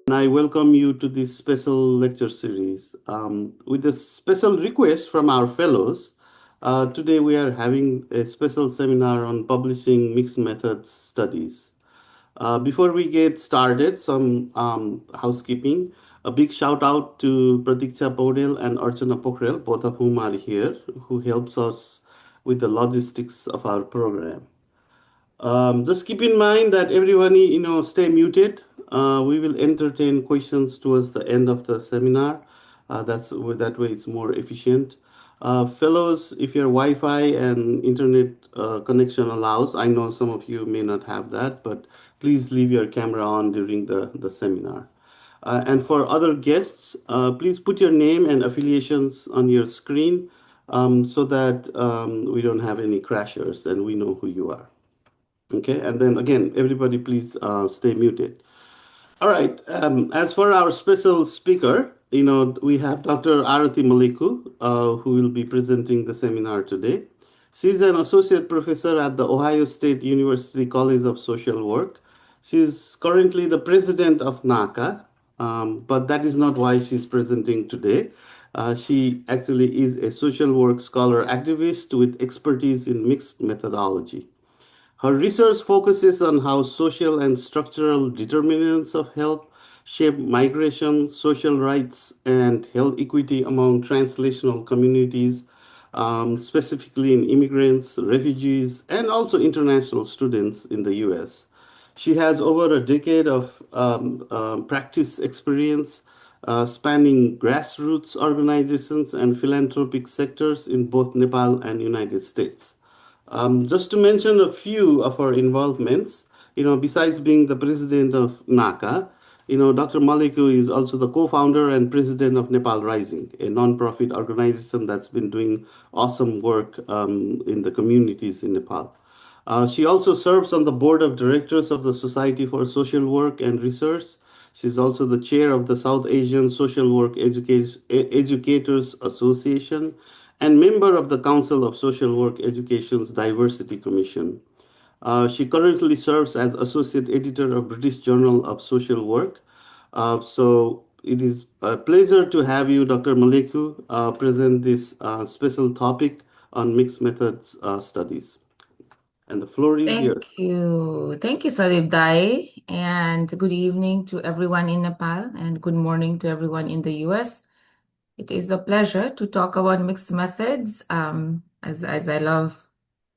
and I welcome you to this special lecture series. With a special request from our fellows, today we are having a special seminar on publishing mixed methods studies. Before we get started, some housekeeping. A big shout out to Pratiksha Paudel and Archana Pokhrel, both of whom are here, who helps us with the logistics of our program. Just keep in mind that everybody, stay muted. We will entertain questions towards the end of the seminar. That way it's more efficient. Fellows, if your Wi-Fi and internet connection allows, I know some of you may not have that, but please leave your camera on during the seminar. And for other guests, please put your name and affiliations on your screen so that we don't have any crashers and we know who you are. Okay, and then again, everybody please stay muted. All right, as for our special speaker, we have Dr. Arati Maleku, who will be presenting the seminar today. She's an associate professor at the Ohio State University College of Social Work. She's currently the president of NACA, but that is not why she's presenting today. She actually is a social work scholar activist with expertise in mixed methodology. Her research focuses on how social and structural determinants of health shape migration, social rights, and health equity among translational communities, specifically in immigrants, refugees, and also international students in the US. She has over a decade of practice experience spanning grassroots organizations and philanthropic sectors in both Nepal and United States. Just to mention a few of our involvements, besides being the president of NACA, Dr. Maleku is also the co-founder and president of Nepal Rising, a non-profit organization that's been doing awesome work in the communities in Nepal. She also serves on the board of directors of the Society for Social Work and Research. She's also the chair of the South Asian Social Work Educators Association and member of the Council of Social Work Education's Diversity Commission. She currently serves as associate editor of British Journal of Social Work. So it is a pleasure to have you, Dr. Maleku, present this special topic on mixed methods studies. And the floor is yours. Thank you. Thank you, Sadib Dai. And good evening to everyone in Nepal and good morning to everyone in the US. It is a pleasure to talk about mixed methods, as I love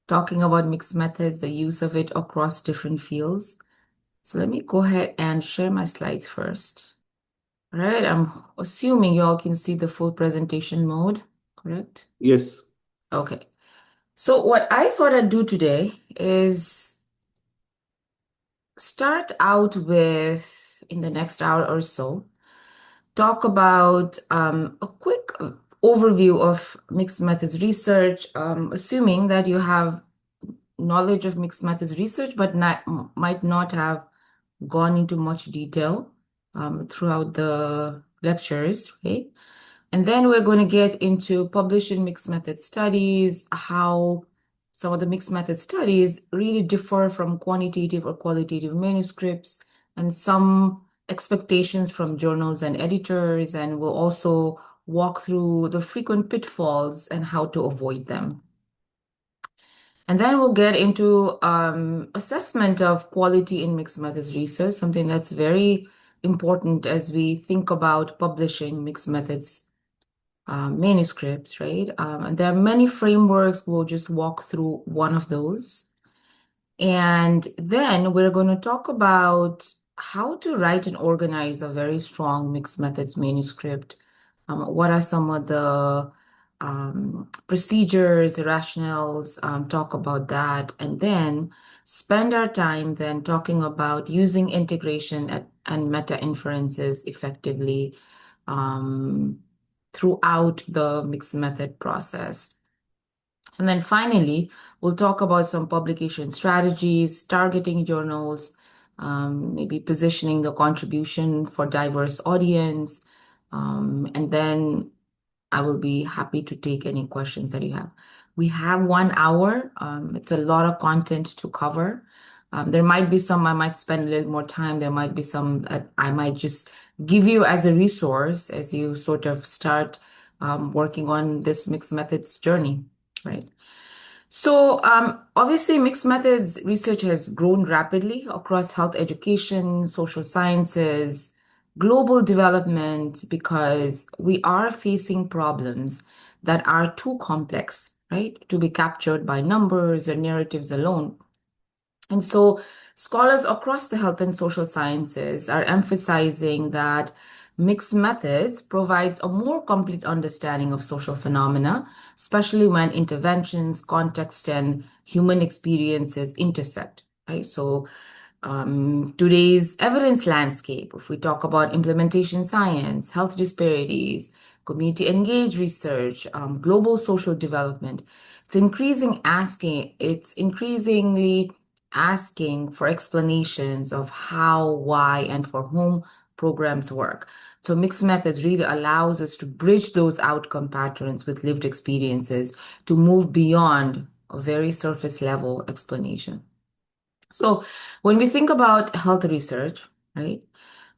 talking about mixed methods, the use of it across different fields. So let me go ahead and share my slides first. All right, I'm assuming you all can see the full presentation mode, correct? Yes. Okay. So what I thought I'd do today is start out with, in the next hour or so, talk about a quick overview of mixed methods research, assuming that you have knowledge of mixed methods research, but might not have gone into much detail throughout the lectures, right? And then we're going to get into publishing mixed method studies, how some of the mixed method studies really differ from quantitative or qualitative manuscripts, and some expectations from journals and editors, and we'll also walk through the frequent pitfalls and how to avoid them. And then we'll get into assessment of quality in mixed methods research, something that's very important as we think about publishing mixed methods manuscripts, right? And there are many frameworks. We'll just walk through one of those. And then we're going to talk about how to write and organize a very strong mixed methods manuscript. What are some of the procedures, rationales, talk about that, and then spend our time then talking about using integration and meta-inferences effectively throughout the mixed method process. And then finally, we'll talk about some publication strategies, targeting journals, maybe positioning the contribution for diverse audience, and then I will be happy to take any questions that you have. We have 1 hour. It's a lot of content to cover. There might be some I might spend a little more time. There might be some that I might just give you as a resource as you sort of start working on this mixed methods journey, right? So, obviously, mixed methods research has grown rapidly across health education, social sciences, global development, because we are facing problems that are too complex, right, to be captured by numbers or narratives alone. And so, scholars across the health and social sciences are emphasizing that mixed methods provides a more complete understanding of social phenomena, especially when interventions, context, and human experiences intersect. Right? So, today's evidence landscape, if we talk about implementation science, health disparities, community engaged research, global social development, it's increasingly asking for explanations of how, why, and for whom programs work. So mixed methods really allows us to bridge those outcome patterns with lived experiences to move beyond a very surface level explanation. So when we think about health research, right,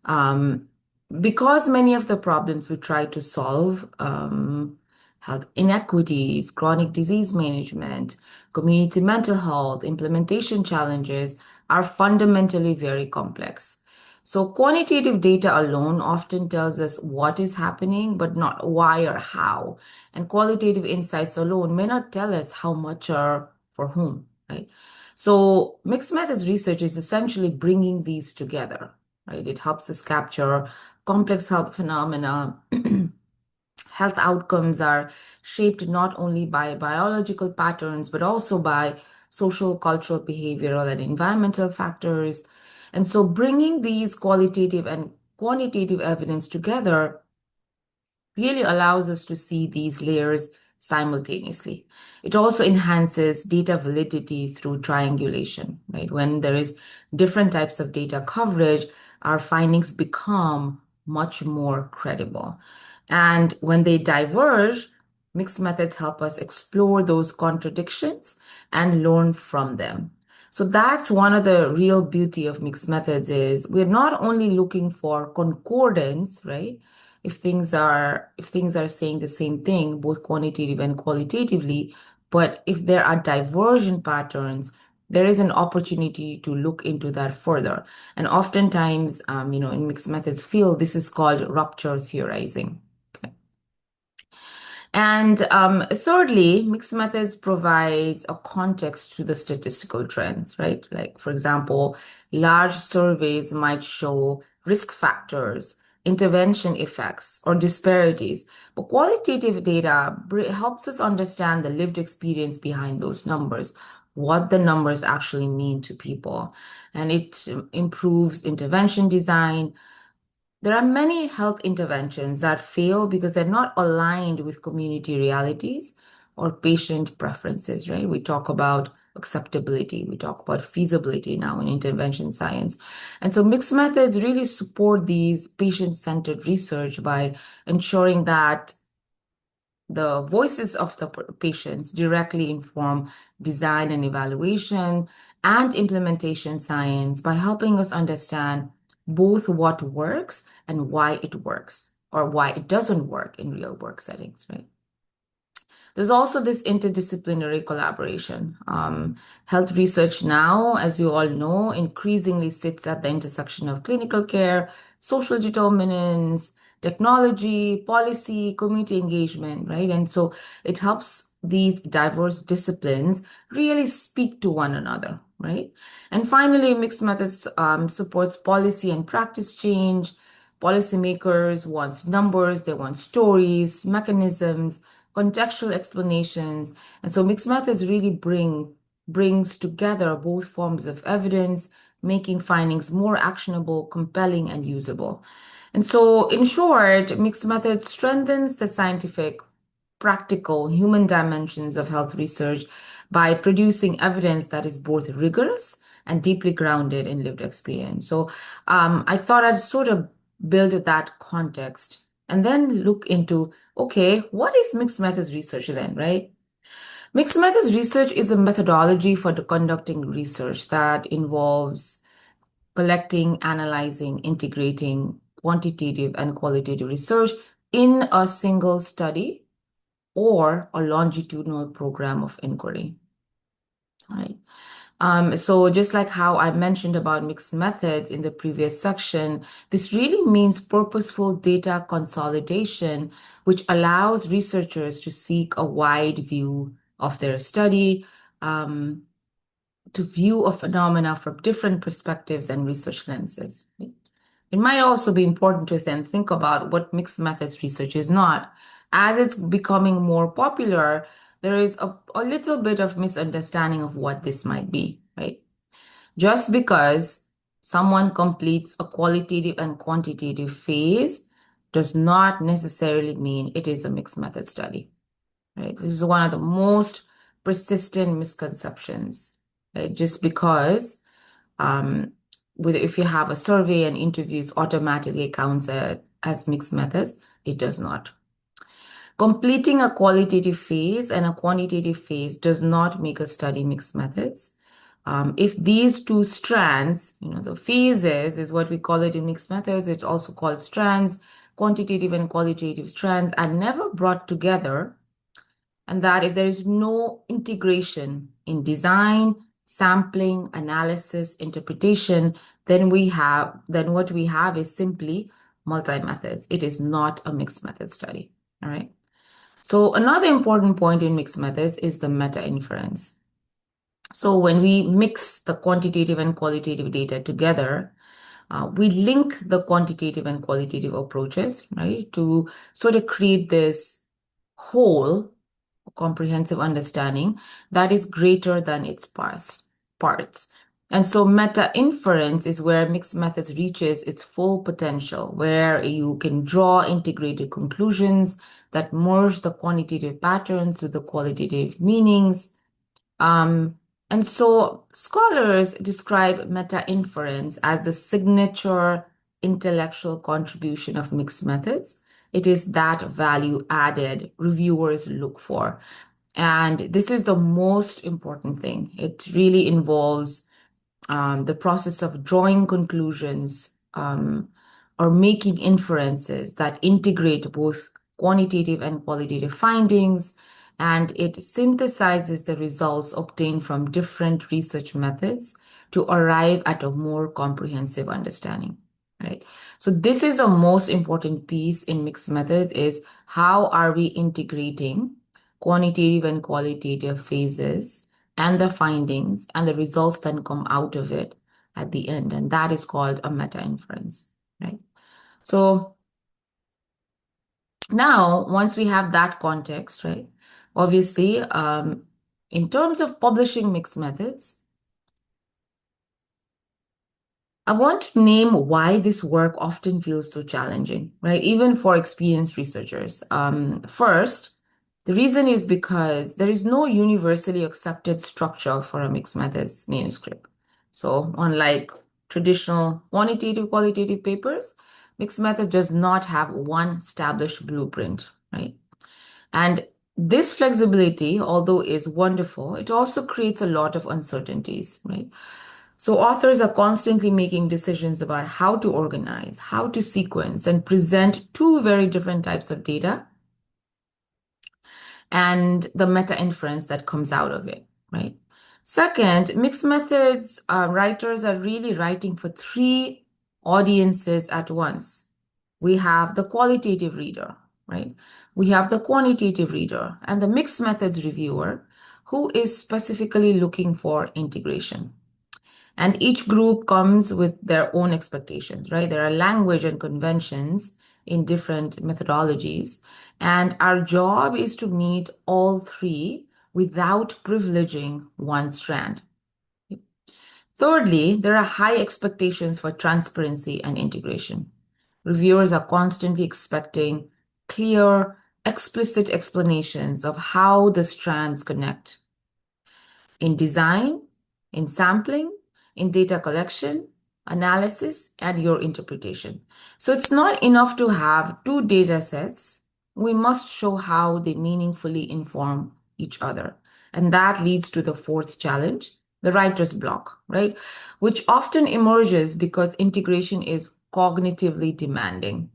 um, because many of the problems we try to solve, health inequities, chronic disease management, community mental health, implementation challenges are fundamentally very complex. So quantitative data alone often tells us what is happening, but not why or how. And qualitative insights alone may not tell us how much or for whom, right? So mixed methods research is essentially bringing these together, right? It helps us capture complex health phenomena. Health outcomes are shaped not only by biological patterns, but also by social, cultural, behavioral, and environmental factors. And so bringing these qualitative and quantitative evidence together really allows us to see these layers simultaneously. It also enhances data validity through triangulation, right? When there is different types of data coverage, our findings become much more credible. And when they diverge, mixed methods help us explore those contradictions and learn from them. So that's one of the real beauty of mixed methods is we're not only looking for concordance, right? If things are saying the same thing, both quantitative and qualitatively, but if there are divergent patterns, there is an opportunity to look into that further. And oftentimes, in mixed methods field, this is called rupture theorizing. Okay. And thirdly, mixed methods provides a context to the statistical trends, right? Like, for example, large surveys might show risk factors, intervention effects, or disparities. But qualitative data helps us understand the lived experience behind those numbers, what the numbers actually mean to people. And it improves intervention design. There are many health interventions that fail because they're not aligned with community realities or patient preferences, right? We talk about acceptability, we talk about feasibility now in intervention science. And so mixed methods really support these patient-centered research by ensuring that the voices of the patients directly inform design and evaluation and implementation science by helping us understand both what works and why it works or why it doesn't work in real work settings, right? There's also this interdisciplinary collaboration. Health research now, as you all know, increasingly sits at the intersection of clinical care, social determinants, technology, policy, community engagement, right? And so it helps these diverse disciplines really speak to one another, right? And finally, mixed methods supports policy and practice change. Policymakers want numbers, they want stories, mechanisms, contextual explanations. And so mixed methods really brings together both forms of evidence, making findings more actionable, compelling, and usable. And so, in short, mixed methods strengthens the scientific, practical, human dimensions of health research by producing evidence that is both rigorous and deeply grounded in lived experience. So, I thought I'd sort of build that context and then look into, okay, what is mixed methods research then, right? Mixed methods research is a methodology for conducting research that involves collecting, analyzing, integrating quantitative and qualitative research in a single study or a longitudinal program of inquiry. Right. So just like how I mentioned about mixed methods in the previous section, this really means purposeful data consolidation, which allows researchers to seek a wide view of their study, um, to view a phenomena from different perspectives and research lenses. It might also be important to then think about what mixed methods research is not. As it's becoming more popular, there is a little bit of misunderstanding of what this might be, right? Just because someone completes a qualitative and quantitative phase does not necessarily mean it is a mixed method study, right? This is one of the most persistent misconceptions, right? Just because um, if you have a survey and interviews automatically counts as mixed methods, it does not. Completing a qualitative phase and a quantitative phase does not make a study mixed methods. If these two strands, the phases is what we call it in mixed methods, it's also called strands, quantitative and qualitative strands are never brought together, and that if there is no integration in design, sampling, analysis, interpretation, then what we have is simply multi-methods. It is not a mixed method study. All right. So another important point in mixed methods is the meta-inference. So when we mix the quantitative and qualitative data together, we link the quantitative and qualitative approaches, right, to sort of create this whole comprehensive understanding that is greater than its parts. And so meta-inference is where mixed methods reaches its full potential, where you can draw integrated conclusions that merge the quantitative patterns with the qualitative meanings. And so scholars describe meta-inference as the signature intellectual contribution of mixed methods. It is that value added reviewers look for. And this is the most important thing. It really involves the process of drawing conclusions or making inferences that integrate both quantitative and qualitative findings, and it synthesizes the results obtained from different research methods to arrive at a more comprehensive understanding, right? So this is the most important piece in mixed methods is how are we integrating quantitative and qualitative phases and the findings and the results then come out of it at the end. And that is called a meta-inference, right? So now, once we have that context, right, obviously, in terms of publishing mixed methods, I want to name why this work often feels so challenging, right? Even for experienced researchers. First, the reason is because there is no universally accepted structure for a mixed methods manuscript. So unlike traditional quantitative, qualitative papers, mixed method does not have one established blueprint, right? And this flexibility, although is wonderful, it also creates a lot of uncertainties, right? So authors are constantly making decisions about how to organize, how to sequence, and present two very different types of data and the meta-inference that comes out of it, right? Second, mixed methods writers are really writing for three audiences at once. We have the qualitative reader, right? We have the quantitative reader and the mixed methods reviewer who is specifically looking for integration. And each group comes with their own expectations, right? There are language and conventions in different methodologies. And our job is to meet all three without privileging one strand. Thirdly, there are high expectations for transparency and integration. Reviewers are constantly expecting clear, explicit explanations of how the strands connect in design, in sampling, in data collection, analysis, and your interpretation. So it's not enough to have two data sets. We must show how they meaningfully inform each other. And that leads to the fourth challenge, the writer's block, right? Which often emerges because integration is cognitively demanding.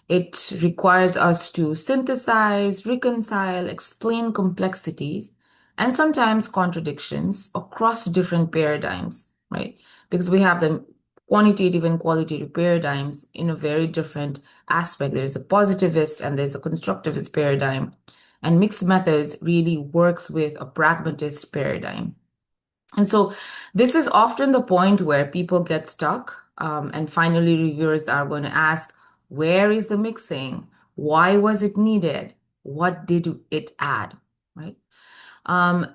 It requires us to synthesize, reconcile, explain complexities, and sometimes contradictions across different paradigms, right? Because we have the quantitative and qualitative paradigms in a very different aspect. There's a positivist and there's a constructivist paradigm. And mixed methods really works with a pragmatist paradigm. And so this is often the point where people get stuck. And finally, reviewers are going to ask, where is the mixing? Why was it needed? What did it add? Right? Um,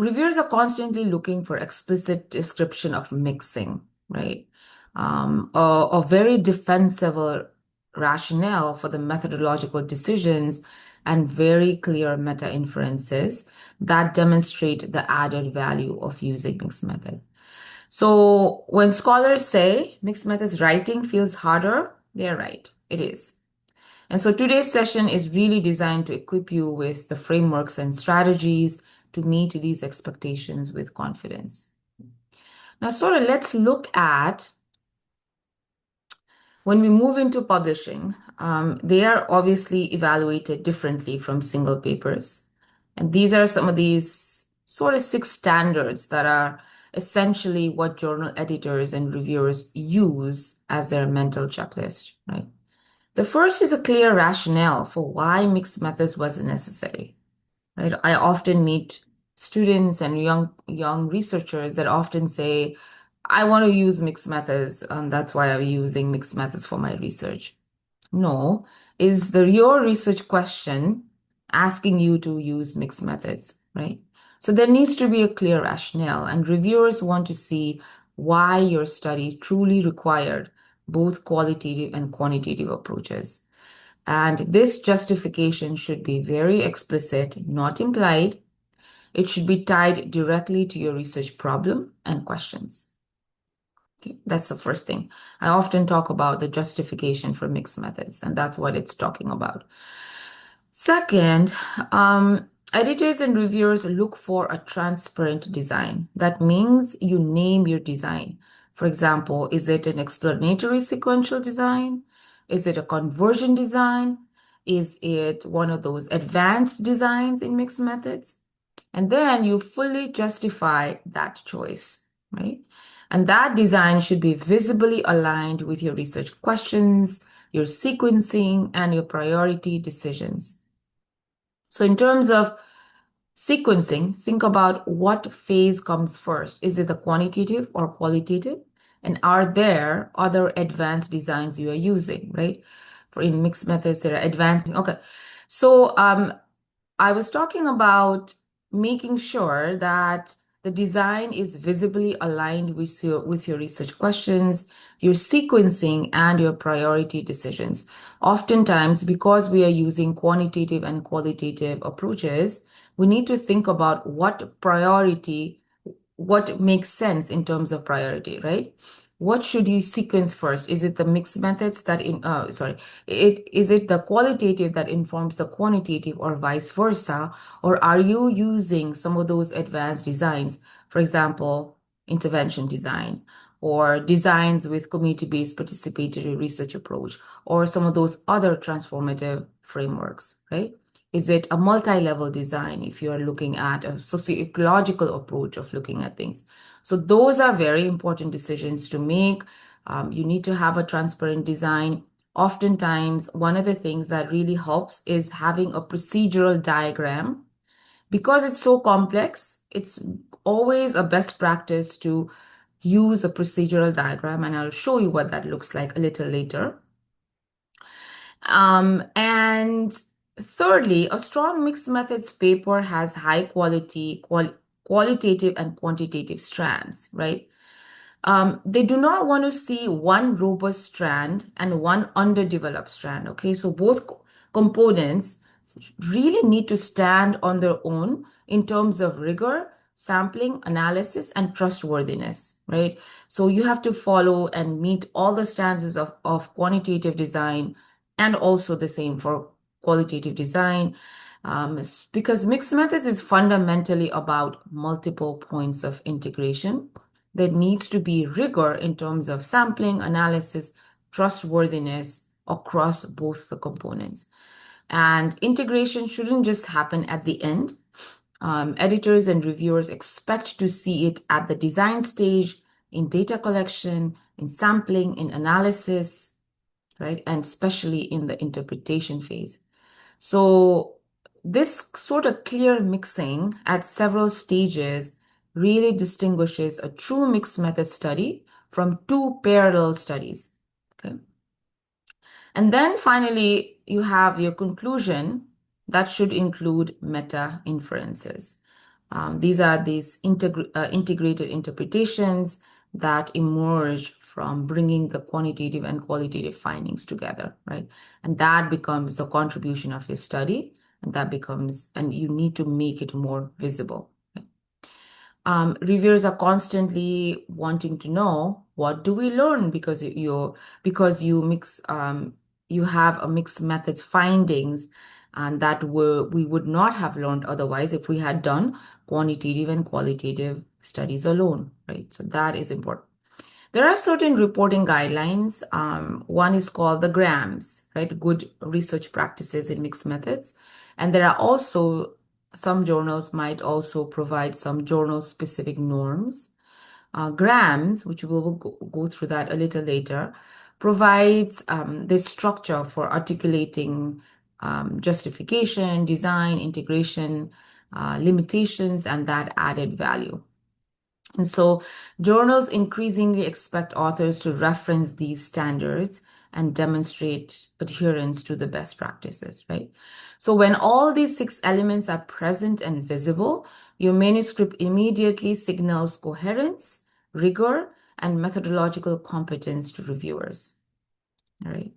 Reviewers are constantly looking for explicit description of mixing, right? A very defensible rationale for the methodological decisions and very clear meta-inferences that demonstrate the added value of using mixed method. So when scholars say mixed methods writing feels harder, they're right. It is. And so today's session is really designed to equip you with the frameworks and strategies to meet these expectations with confidence. Now, sort of let's look at when we move into publishing, they are obviously evaluated differently from single papers. And these are some of these sort of 6 standards that are essentially what journal editors and reviewers use as their mental checklist, right? The first is a clear rationale for why mixed methods was necessary, right? I often meet students and young researchers that often say, I want to use mixed methods, that's why I'm using mixed methods for my research. No, is your research question asking you to use mixed methods, right? So there needs to be a clear rationale, and reviewers want to see why your study truly required both qualitative and quantitative approaches. And this justification should be very explicit, not implied. It should be tied directly to your research problem and questions. Okay, that's the first thing. I often talk about the justification for mixed methods, and that's what it's talking about. Second, editors and reviewers look for a transparent design. That means you name your design. For example, is it an explanatory sequential design? Is it a conversion design? Is it one of those advanced designs in mixed methods? And then you fully justify that choice, right? And that design should be visibly aligned with your research questions, your sequencing, and your priority decisions. So in terms of sequencing, think about what phase comes first. Is it the quantitative or qualitative? And are there other advanced designs you are using, right? For in mixed methods, there are advanced. Okay. So I was talking about making sure that the design is visibly aligned with your research questions, your sequencing, and your priority decisions. Oftentimes, because we are using quantitative and qualitative approaches, we need to think about what makes sense in terms of priority, right? What should you sequence first? Is it the mixed methods is it the qualitative that informs the quantitative or vice versa? Or are you using some of those advanced designs, for example, intervention design, or designs with community-based participatory research approach, or some of those other transformative frameworks, right? Is it a multi-level design if you are looking at a socio-ecological approach of looking at things? So those are very important decisions to make. You need to have a transparent design. Oftentimes, one of the things that really helps is having a procedural diagram. Because it's so complex, it's always a best practice to use a procedural diagram, and I'll show you what that looks like a little later. And thirdly, a strong mixed methods paper has high quality, qualitative and quantitative strands, right? They do not want to see one robust strand and one underdeveloped strand, okay? So both components really need to stand on their own in terms of rigor, sampling, analysis, and trustworthiness, right? So you have to follow and meet all the standards of quantitative design and also the same for qualitative design. Because mixed methods is fundamentally about multiple points of integration. There needs to be rigor in terms of sampling, analysis, trustworthiness across both the components. And integration shouldn't just happen at the end. Editors and reviewers expect to see it at the design stage, in data collection, in sampling, in analysis, right? And especially in the interpretation phase. So this sort of clear mixing at several stages really distinguishes a true mixed method study from two parallel studies. Okay. And then finally, you have your conclusion that should include meta-inferences. These are integrated interpretations that emerge from bringing the quantitative and qualitative findings together, right? And that becomes the contribution of your study, and you need to make it more visible. Reviewers are constantly wanting to know, what do we learn because you have a mixed methods findings, and that we would not have learned otherwise if we had done quantitative and qualitative studies alone, right? So that is important. There are certain reporting guidelines. One is called the GRAMS, right? Good research practices in mixed methods. And there are also some journals might also provide some journal-specific norms. GRAMS, which we will go through that a little later, provides this structure for articulating justification, design, integration, limitations, and that added value. And so journals increasingly expect authors to reference these standards and demonstrate adherence to the best practices, right? So when all these 6 elements are present and visible, your manuscript immediately signals coherence, rigor, and methodological competence to reviewers. All right.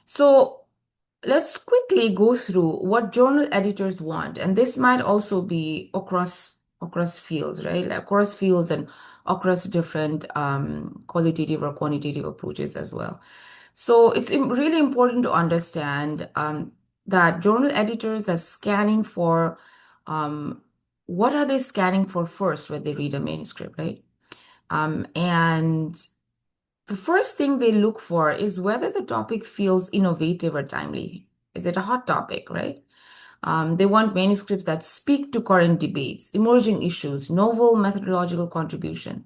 So let's quickly go through what journal editors want, and this might also be across fields, right? Like across fields and across different qualitative or quantitative approaches as well. So it's really important to understand that journal editors are scanning for what are they scanning for first when they read a manuscript, right? And the first thing they look for is whether the topic feels innovative or timely. Is it a hot topic, right? They want manuscripts that speak to current debates, emerging issues, novel methodological contribution.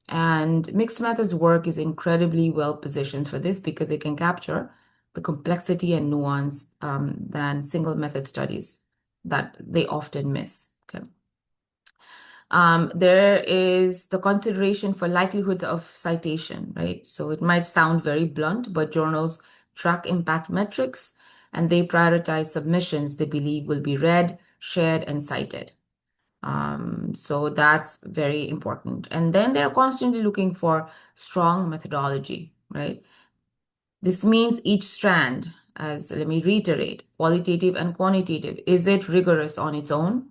And mixed methods work is incredibly well positioned for this because it can capture the complexity and nuance than single method studies that they often miss. Okay. There is the consideration for likelihood of citation, right? So it might sound very blunt, but journals track impact metrics and they prioritize submissions they believe will be read, shared, and cited. So that's very important. And then they're constantly looking for strong methodology, right? This means each strand, as let me reiterate, qualitative and quantitative, is it rigorous on its own?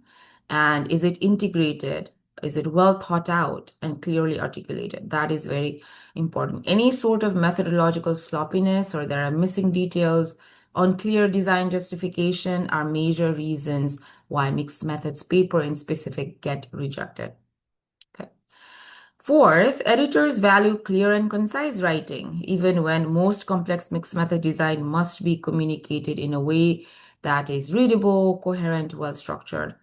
And is it integrated? Is it well thought out and clearly articulated? That is very important. Any sort of methodological sloppiness or there are missing details, unclear design justification are major reasons why mixed methods paper in specific get rejected. Okay. Fourth, editors value clear and concise writing, even when most complex mixed method design must be communicated in a way that is readable, coherent, well structured.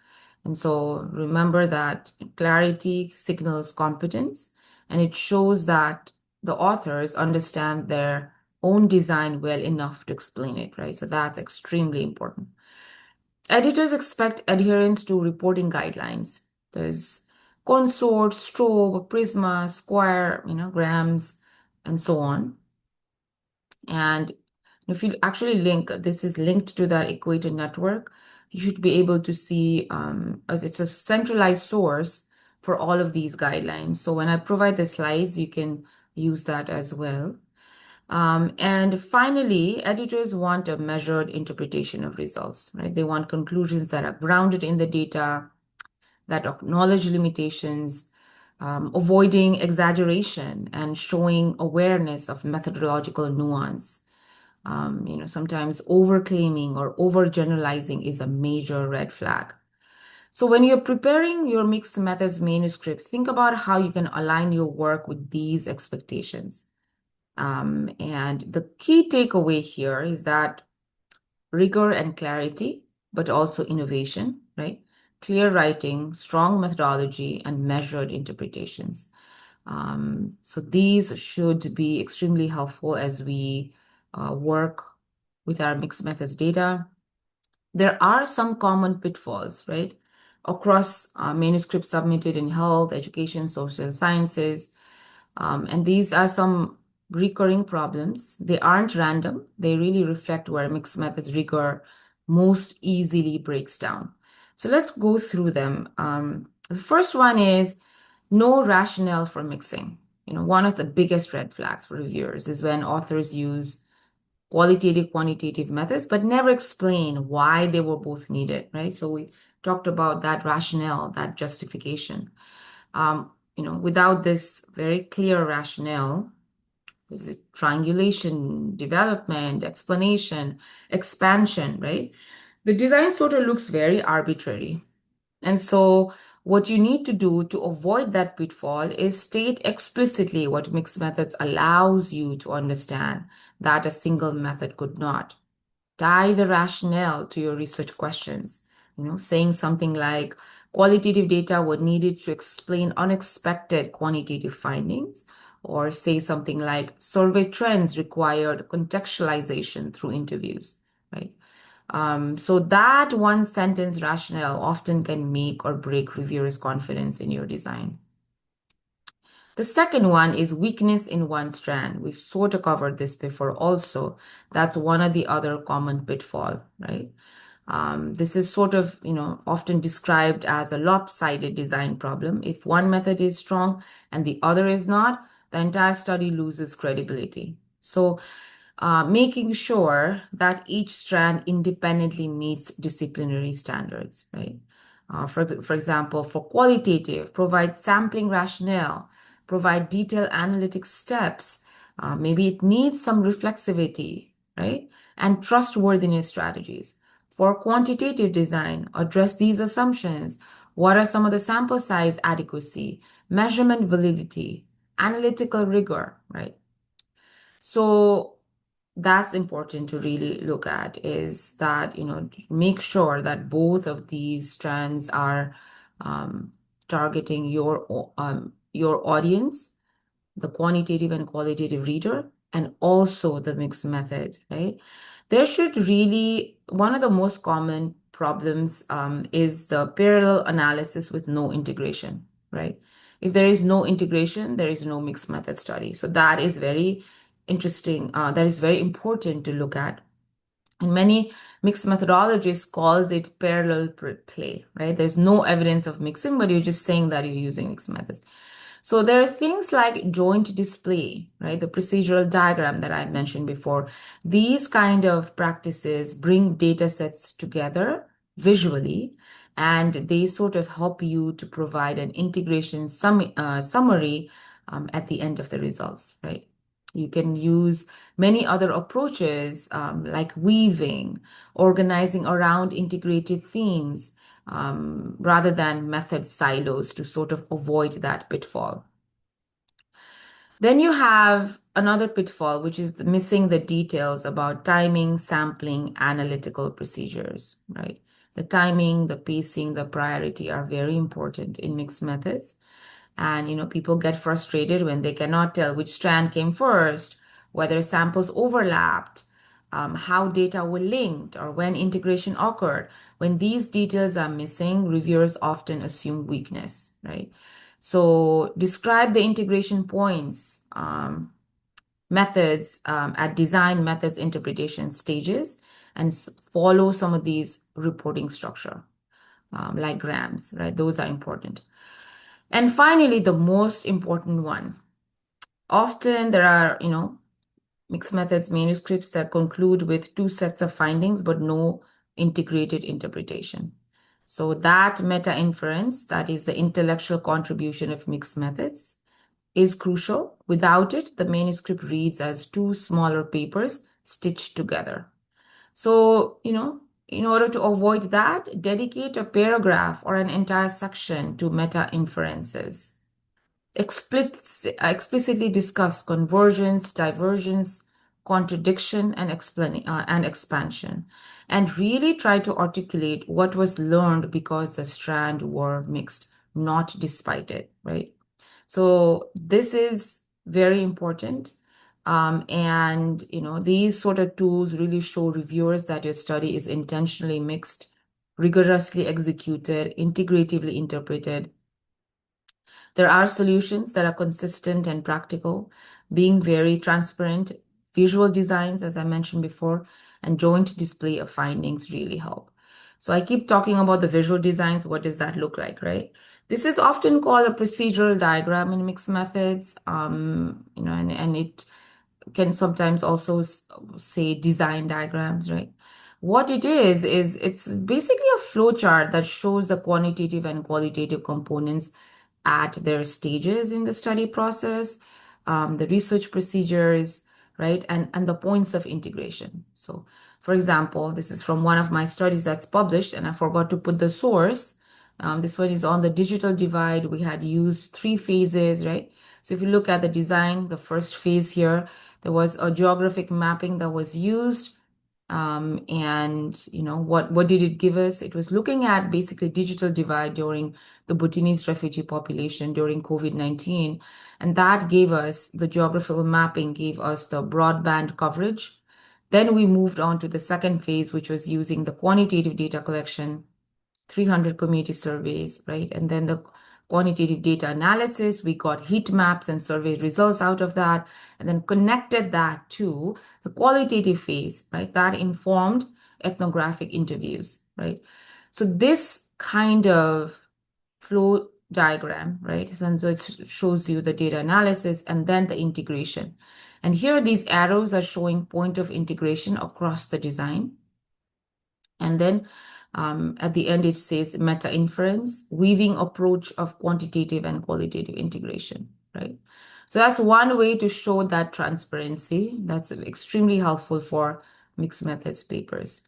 And so remember that clarity signals competence, and it shows that the authors understand their own design well enough to explain it, right? So that's extremely important. Editors expect adherence to reporting guidelines. There's Consort, Strobe, Prisma, Square, grams, and so on. And if you actually link, this is linked to that equator network, you should be able to see, as it's a centralized source for all of these guidelines. So when I provide the slides, you can use that as well. And finally, editors want a measured interpretation of results, right? They want conclusions that are grounded in the data, that acknowledge limitations, avoiding exaggeration and showing awareness of methodological nuance. Sometimes overclaiming or overgeneralizing is a major red flag. So when you're preparing your mixed methods manuscript, think about how you can align your work with these expectations. And the key takeaway here is that rigor and clarity, but also innovation, right? Clear writing, strong methodology, and measured interpretations. So these should be extremely helpful as we work with our mixed methods data. There are some common pitfalls, right, across manuscripts submitted in health, education, social sciences. And these are some recurring problems. They aren't random. They really reflect where mixed methods rigor most easily breaks down. So let's go through them. The first one is no rationale for mixing. One of the biggest red flags for reviewers is when authors use qualitative, quantitative methods, but never explain why they were both needed, right? So we talked about that rationale, that justification. Without this very clear rationale, is it triangulation, development, explanation, expansion, right? The design sort of looks very arbitrary. And so what you need to do to avoid that pitfall is state explicitly what mixed methods allows you to understand that a single method could not. Tie the rationale to your research questions. Saying something like qualitative data were needed to explain unexpected quantitative findings, or say something like survey trends required contextualization through interviews, right? So that one sentence rationale often can make or break reviewers' confidence in your design. The second one is weakness in one strand. We've sort of covered this before also. That's one of the other common pitfall, right? This is sort of, often described as a lopsided design problem. If one method is strong and the other is not, the entire study loses credibility. So making sure that each strand independently meets disciplinary standards, right? For example, for qualitative, provide sampling rationale, provide detailed analytic steps. Maybe it needs some reflexivity, right? And trustworthiness strategies. For quantitative design, address these assumptions. What are some of the sample size adequacy, measurement validity, analytical rigor, right? So that's important to really look at, is that, make sure that both of these strands are targeting your audience, the quantitative and qualitative reader, and also the mixed method, right? One of the most common problems is the parallel analysis with no integration, right? If there is no integration, there is no mixed method study. So that is very interesting. That is very important to look at. And many mixed methodologists calls it parallel play, right? There's no evidence of mixing, but you're just saying that you're using mixed methods. So there are things like joint display, right? The procedural diagram that I mentioned before. These kind of practices bring data sets together visually, and they sort of help you to provide an integration summary at the end of the results, right? You can use many other approaches like weaving, organizing around integrated themes, rather than method silos to sort of avoid that pitfall. Then you have another pitfall, which is missing the details about timing, sampling, analytical procedures, right? The timing, the pacing, the priority are very important in mixed methods. And, people get frustrated when they cannot tell which strand came first, whether samples overlapped, how data were linked, or when integration occurred. When these details are missing, reviewers often assume weakness, right? So describe the integration points, methods at design, methods, interpretation stages, and follow some of these reporting structure, like grams, right? Those are important. And finally, the most important one. Often there are, mixed methods manuscripts that conclude with two sets of findings, but no integrated interpretation. So that meta-inference, that is the intellectual contribution of mixed methods, is crucial. Without it, the manuscript reads as two smaller papers stitched together. So, in order to avoid that, dedicate a paragraph or an entire section to meta-inferences. Explicitly discuss convergence, divergence, contradiction, and expansion, and really try to articulate what was learned because the strands were mixed, not despite it, right? So this is very important. And these sort of tools really show reviewers that your study is intentionally mixed, rigorously executed, integratively interpreted. There are solutions that are consistent and practical, being very transparent. Visual designs, as I mentioned before, and joint display of findings really help. So I keep talking about the visual designs. What does that look like, right? This is often called a procedural diagram in mixed methods, and it can sometimes also say design diagrams, right? What it is it's basically a flow chart that shows the quantitative and qualitative components at their stages in the study process, the research procedures, right, and the points of integration. So, for example, this is from one of my studies that's published, and I forgot to put the source. This one is on the digital divide. We had used 3 phases, right? So if you look at the design, the first phase here, there was a geographic mapping that was used. And what did it give us? It was looking at basically digital divide during the Bhutanese refugee population during COVID-19. And that gave us the geographical mapping, gave us the broadband coverage. Then we moved on to the second phase, which was using the quantitative data collection, 300 community surveys, right? And then the quantitative data analysis, we got heat maps and survey results out of that, and then connected that to the qualitative phase, right? That informed ethnographic interviews, right? So this kind of flow diagram, right? And so it shows you the data analysis and then the integration. And here these arrows are showing point of integration across the design. And then at the end, it says meta-inference, weaving approach of quantitative and qualitative integration, right? So that's one way to show that transparency. That's extremely helpful for mixed methods papers.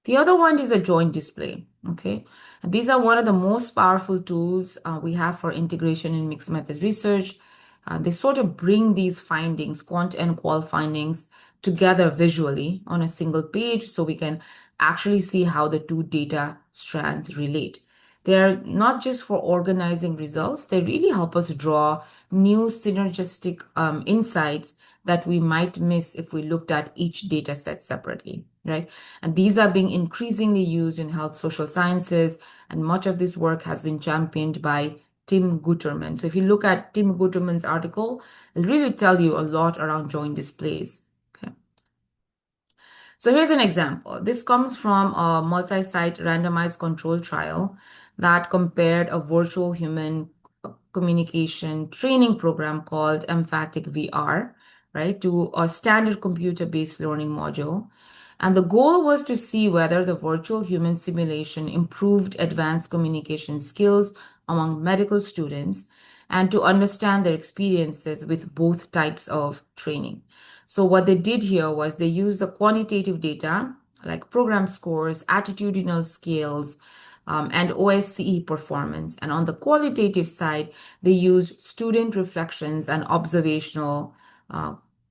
The other one is a joint display, okay? And these are one of the most powerful tools we have for integration in mixed methods research. They sort of bring these findings, quant and qual findings, together visually on a single page so we can actually see how the two data strands relate. They're not just for organizing results, they really help us draw new synergistic insights that we might miss if we looked at each data set separately, right? And these are being increasingly used in health social sciences, and much of this work has been championed by Tim Guterman. So if you look at Tim Guterman's article, it'll really tell you a lot around joint displays. Okay. So here's an example. This comes from a multi-site randomized control trial that compared a virtual human communication training program called Emphatic VR, right, to a standard computer-based learning module. And the goal was to see whether the virtual human simulation improved advanced communication skills among medical students and to understand their experiences with both types of training. So what they did here was they used the quantitative data like program scores, attitudinal scales, and OSCE performance. And on the qualitative side, they used student reflections and observational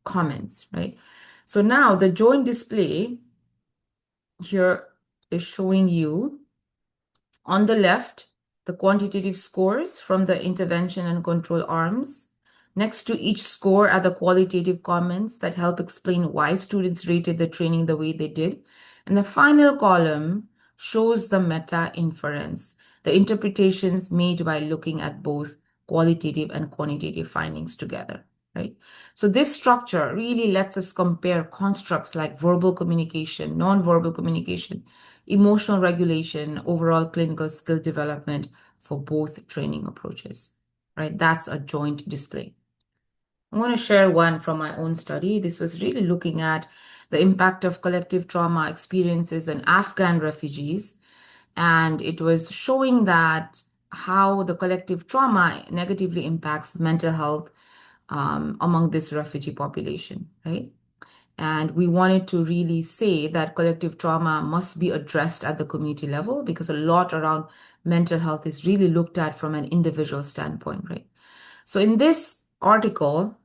comments, right? So now the joint display here is showing you on the left, the quantitative scores from the intervention and control arms. Next to each score are the qualitative comments that help explain why students rated the training the way they did. And the final column shows the meta-inference, the interpretations made by looking at both qualitative and quantitative findings together, right? So this structure really lets us compare constructs like verbal communication, non-verbal communication, emotional regulation, overall clinical skill development for both training approaches, right? That's a joint display. I want to share one from my own study. This was really looking at the impact of collective trauma experiences on Afghan refugees. And it was showing that how the collective trauma negatively impacts mental health among this refugee population, right? And we wanted to really say that collective trauma must be addressed at the community level because a lot around mental health is really looked at from an individual standpoint, right? So in this article,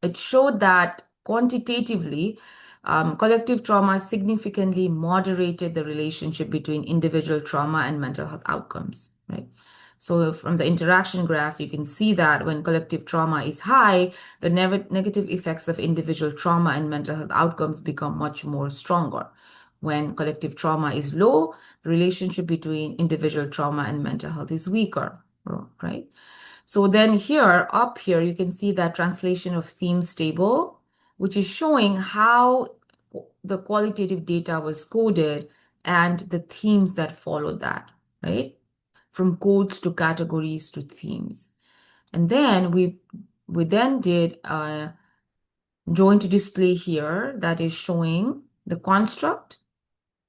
it showed that quantitatively, collective trauma significantly moderated the relationship between individual trauma and mental health outcomes, right? So from the interaction graph, you can see that when collective trauma is high, the negative effects of individual trauma and mental health outcomes become much more stronger. When collective trauma is low, the relationship between individual trauma and mental health is weaker, right? So then here, up here, you can see that translation of themes table, which is showing how the qualitative data was coded and the themes that followed that, right? From codes to categories to themes. And then we then did a joint display here that is showing the construct,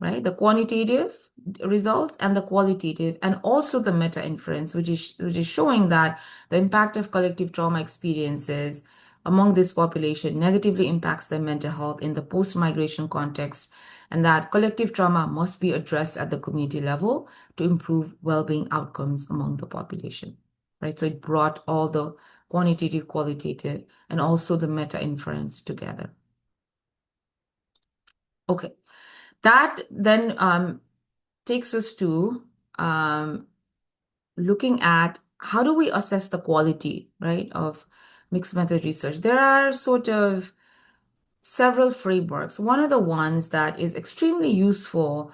right? The quantitative results and the qualitative, and also the meta-inference, which is showing that the impact of collective trauma experiences among this population negatively impacts their mental health in the post-migration context, and that collective trauma must be addressed at the community level to improve well-being outcomes among the population, right? So it brought all the quantitative, qualitative, and also the meta-inference together. Okay. That then takes us to looking at how do we assess the quality, right, of mixed method research. There are sort of several frameworks. One of the ones that is extremely useful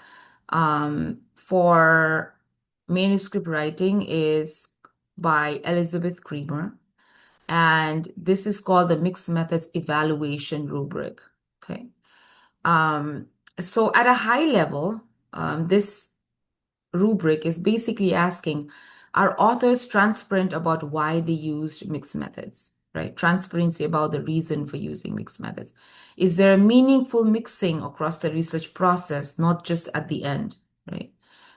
for manuscript writing is by Elizabeth Creamer, and this is called the Mixed Methods Evaluation Rubric. Okay. So at a high level, this rubric is basically asking, are authors transparent about why they used mixed methods, right? Transparency about the reason for using mixed methods. Is there a meaningful mixing across the research process, not just at the end, right?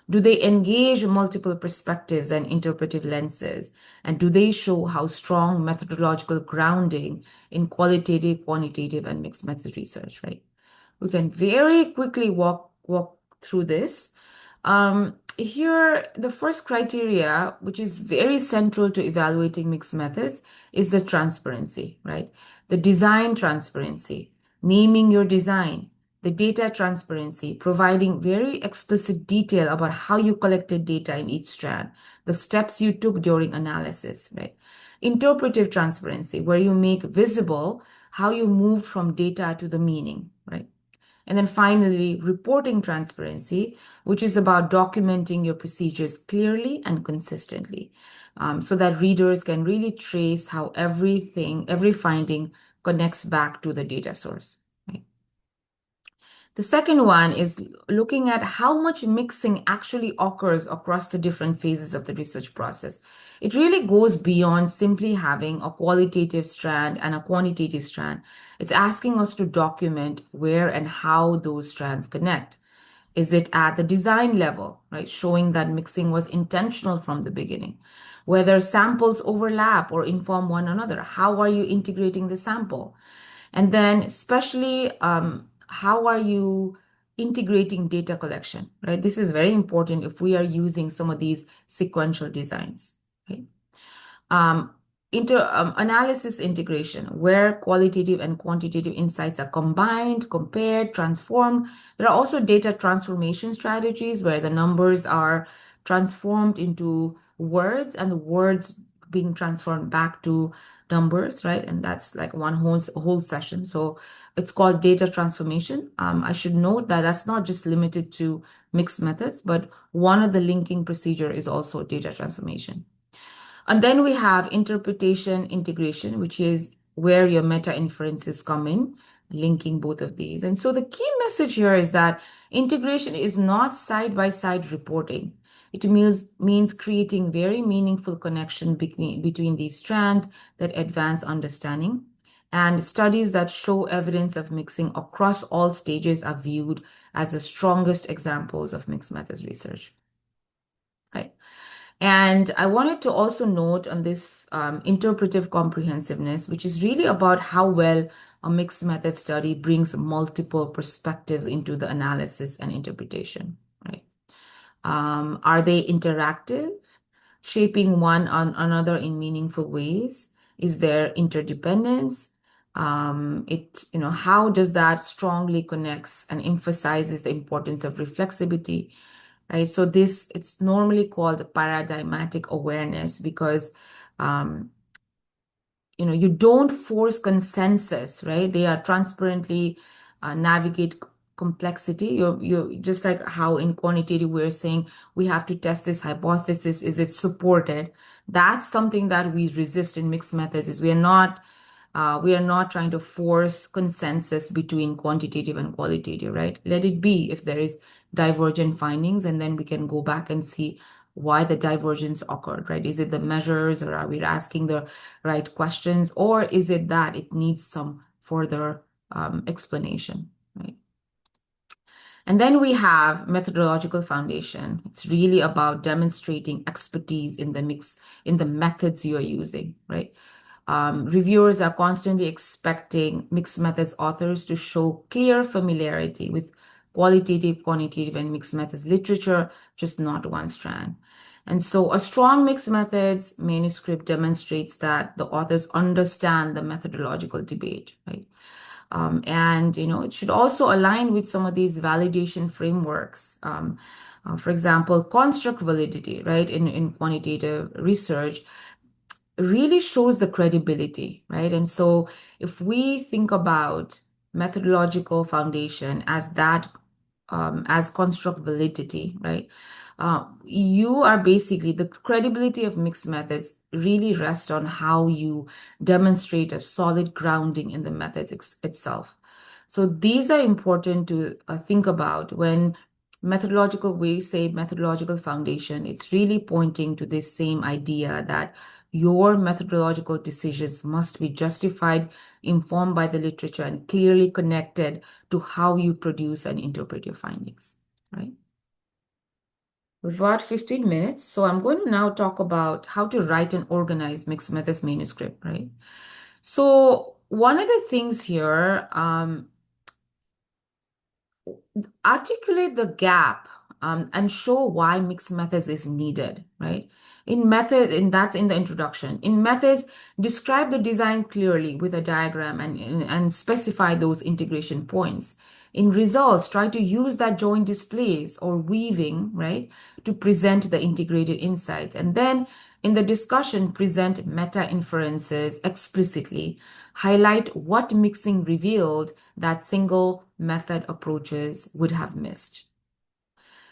Do they engage multiple perspectives and interpretive lenses? And do they show how strong methodological grounding in qualitative, quantitative, and mixed method research, right? We can very quickly walk through this. Here, the first criteria, which is very central to evaluating mixed methods, is the transparency, right? The design transparency, naming your design, the data transparency, providing very explicit detail about how you collected data in each strand, the steps you took during analysis, right? Interpretive transparency, where you make visible how you moved from data to the meaning, right? And then finally, reporting transparency, which is about documenting your procedures clearly and consistently, so that readers can really trace how every finding connects back to the data source. Right? The second one is looking at how much mixing actually occurs across the different phases of the research process. It really goes beyond simply having a qualitative strand and a quantitative strand. It's asking us to document where and how those strands connect. Is it at the design level, right? Showing that mixing was intentional from the beginning. Whether samples overlap or inform one another, how are you integrating the sample? And then especially, how are you integrating data collection, right? This is very important if we are using some of these sequential designs, right? Analysis integration, where qualitative and quantitative insights are combined, compared, transformed. There are also data transformation strategies where the numbers are transformed into words and the words being transformed back to numbers, right? And that's like one whole session. So it's called data transformation. I should note that that's not just limited to mixed methods, but one of the linking procedure is also data transformation. And then we have interpretation integration, which is where your meta inferences come in, linking both of these. And so the key message here is that integration is not side-by-side reporting. It means creating very meaningful connection between these strands that advance understanding. And studies that show evidence of mixing across all stages are viewed as the strongest examples of mixed methods research. Right. And I wanted to also note on this interpretive comprehensiveness, which is really about how well a mixed method study brings multiple perspectives into the analysis and interpretation, right? Are they interactive, shaping one on another in meaningful ways? Is there interdependence? How does that strongly connects and emphasizes the importance of reflexivity, right? So it's normally called paradigmatic awareness because um, you don't force consensus, right? They are transparently navigate complexity. You're just like how in quantitative we're saying we have to test this hypothesis. Is it supported? That's something that we resist in mixed methods. Is we are not trying to force consensus between quantitative and qualitative, right? Let it be if there is divergent findings, and then we can go back and see why the divergence occurred, right? Is it the measures, or are we asking the right questions, or is it that it needs some further explanation, right? And then we have methodological foundation. It's really about demonstrating expertise in the methods you're using, right? Reviewers are constantly expecting mixed methods authors to show clear familiarity with qualitative, quantitative, and mixed methods literature, just not one strand. And so a strong mixed methods manuscript demonstrates that the authors understand the methodological debate, right? It should also align with some of these validation frameworks. For example, construct validity, right, in quantitative research really shows the credibility, right? And so if we think about methodological foundation as that, as construct validity, right? You are basically the credibility of mixed methods really rests on how you demonstrate a solid grounding in the methods itself. So these are important to think about when we say methodological foundation. It's really pointing to this same idea that your methodological decisions must be justified, informed by the literature, and clearly connected to how you produce and interpret your findings, right? We've got 15 minutes, so I'm going to now talk about how to write and organize mixed methods manuscript, right? So one of the things here, articulate the gap and show why mixed methods is needed, right? And that's in the introduction. In methods, describe the design clearly with a diagram and specify those integration points. In results, try to use that joint displays or weaving, right, to present the integrated insights. And then in the discussion, present meta-inferences explicitly, highlight what mixing revealed that single method approaches would have missed.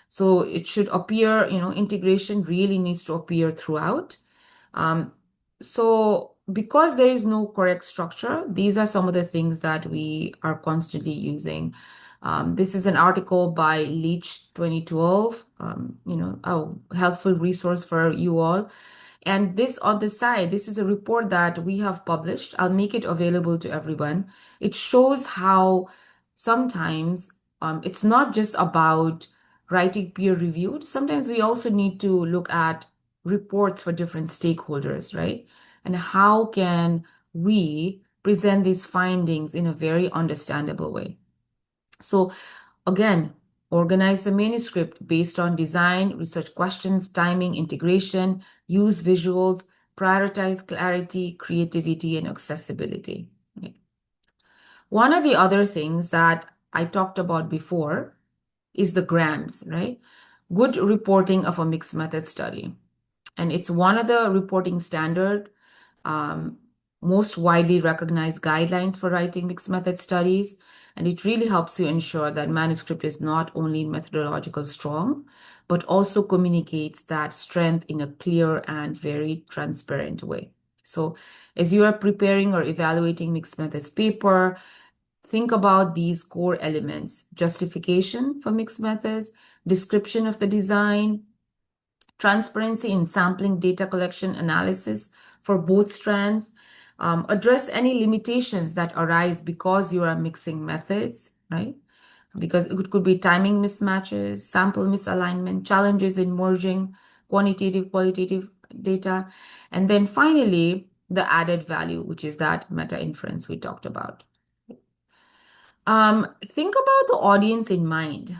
So it should appear, integration really needs to appear throughout. So because there is no correct structure, these are some of the things that we are constantly using. This is an article by Leach 2012, a helpful resource for you all. And this on the side, this is a report that we have published. I'll make it available to everyone. It shows how sometimes it's not just about writing peer reviewed. Sometimes we also need to look at reports for different stakeholders, right? And how can we present these findings in a very understandable way? So again, organize the manuscript based on design, research questions, timing, integration, use visuals, prioritize clarity, creativity, and accessibility. Right? One of the other things that I talked about before is the grams, right? Good reporting of a mixed method study. And it's one of the reporting standard, um, most widely recognized guidelines for writing mixed method studies. And it really helps you ensure that manuscript is not only methodological strong, but also communicates that strength in a clear and very transparent way. So as you are preparing or evaluating mixed methods paper, think about these core elements: justification for mixed methods, description of the design, transparency in sampling data collection analysis for both strands, address any limitations that arise because you are mixing methods, right? Because it could be timing mismatches, sample misalignment, challenges in merging quantitative, qualitative data. And then finally, the added value, which is that meta-inference we talked about. Think about the audience in mind,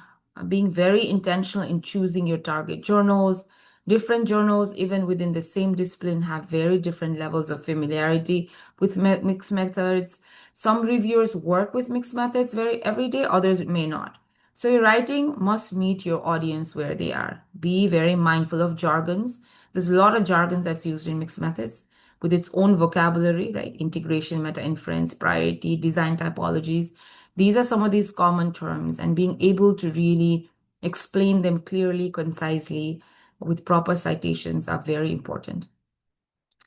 being very intentional in choosing your target journals. Different journals, even within the same discipline, have very different levels of familiarity with mixed methods. Some reviewers work with mixed methods very every day, others may not. So your writing must meet your audience where they are. Be very mindful of jargons. There's a lot of jargons that's used in mixed methods with its own vocabulary, right? Integration, meta-inference, priority, design typologies. These are some of these common terms, and being able to really explain them clearly, concisely, with proper citations are very important.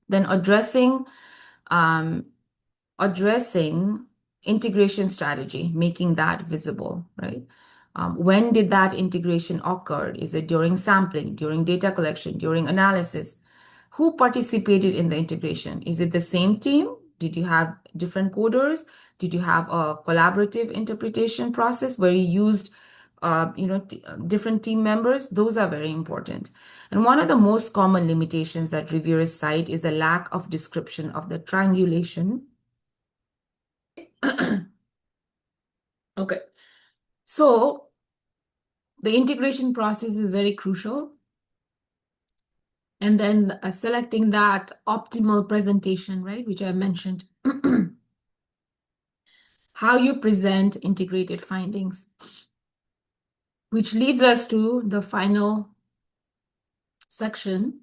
Then um, addressing integration strategy, making that visible, right? When did that integration occur? Is it during sampling, during data collection, during analysis? Who participated in the integration? Is it the same team? Did you have different coders? Did you have a collaborative interpretation process where you used different team members? Those are very important. And one of the most common limitations that reviewers cite is the lack of description of the triangulation. Okay, so the integration process is very crucial. And then selecting that optimal presentation, right, which I mentioned, how you present integrated findings, which leads us to the final section,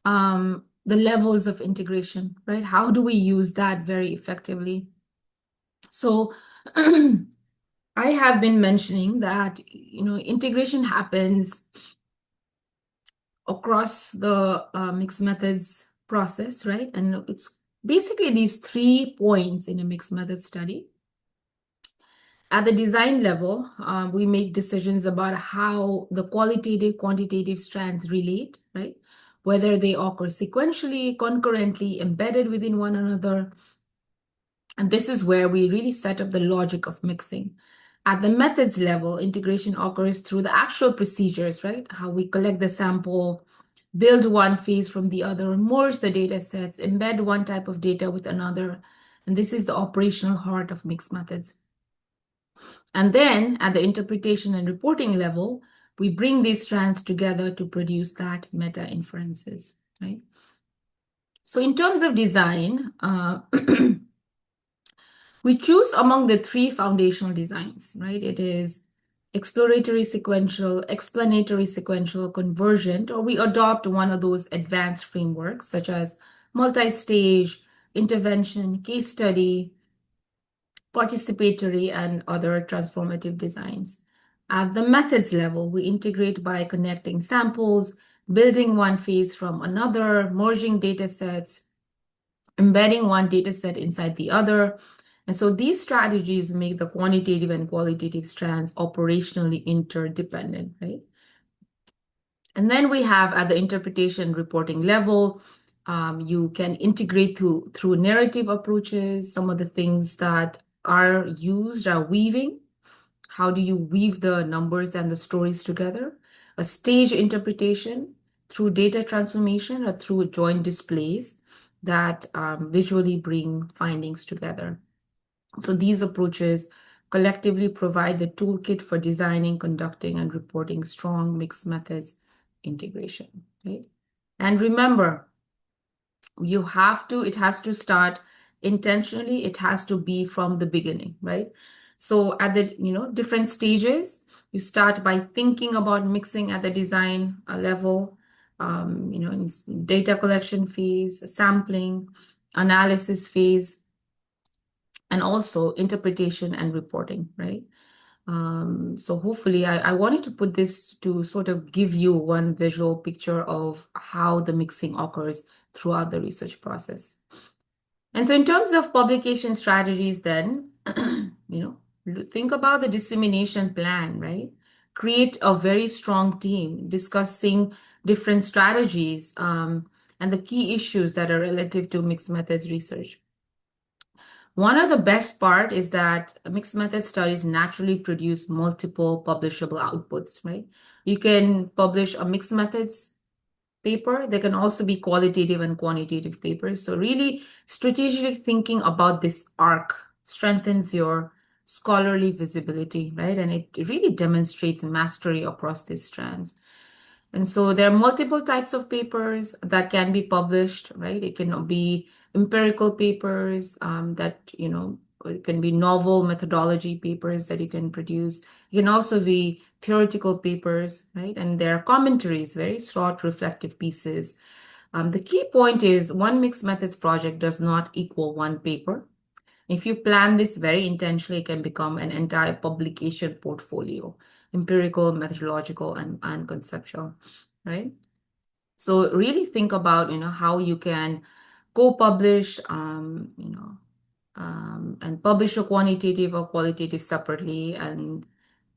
the levels of integration, right? How do we use that very effectively? So I have been mentioning that, integration happens across the mixed methods process, right? And it's basically these 3 points in a mixed method study. At the design level, we make decisions about how the qualitative, quantitative strands relate, right? Whether they occur sequentially, concurrently, embedded within one another. And this is where we really set up the logic of mixing. At the methods level, integration occurs through the actual procedures, right? How we collect the sample, build one phase from the other, merge the data sets, embed one type of data with another. And this is the operational heart of mixed methods. And then at the interpretation and reporting level, we bring these strands together to produce that meta-inferences, right? So in terms of design, we choose among the 3 foundational designs, right? It is exploratory sequential, explanatory sequential, convergent, or we adopt one of those advanced frameworks such as multi-stage, intervention, case study, participatory, and other transformative designs. At the methods level, we integrate by connecting samples, building one phase from another, merging data sets, embedding one data set inside the other. And so these strategies make the quantitative and qualitative strands operationally interdependent, right? And then we have at the interpretation reporting level, you can integrate through narrative approaches. Some of the things that are used are weaving. How do you weave the numbers and the stories together? A stage interpretation through data transformation or through joint displays that visually bring findings together. So these approaches collectively provide the toolkit for designing, conducting, and reporting strong mixed methods integration, right? And remember, it has to start intentionally. It has to be from the beginning, right? So at the, different stages, you start by thinking about mixing at the design level, in data collection phase, sampling, analysis phase, and also interpretation and reporting, right? So hopefully I wanted to put this to sort of give you one visual picture of how the mixing occurs throughout the research process. And so in terms of publication strategies, then, think about the dissemination plan, right? Create a very strong team discussing different strategies and the key issues that are relative to mixed methods research. One of the best part is that mixed method studies naturally produce multiple publishable outputs, right? You can publish a mixed methods paper. There can also be qualitative and quantitative papers. So really strategically thinking about this arc strengthens your scholarly visibility, right? And it really demonstrates mastery across these strands. And so there are multiple types of papers that can be published, right? It can be empirical papers that, it can be novel methodology papers that you can produce. It can also be theoretical papers, right? And there are commentaries, very short, reflective pieces. The key point is one mixed methods project does not equal one paper. If you plan this very intentionally, it can become an entire publication portfolio, empirical, methodological, and conceptual, right? So really think about, how you can co-publish, and publish a quantitative or qualitative separately. And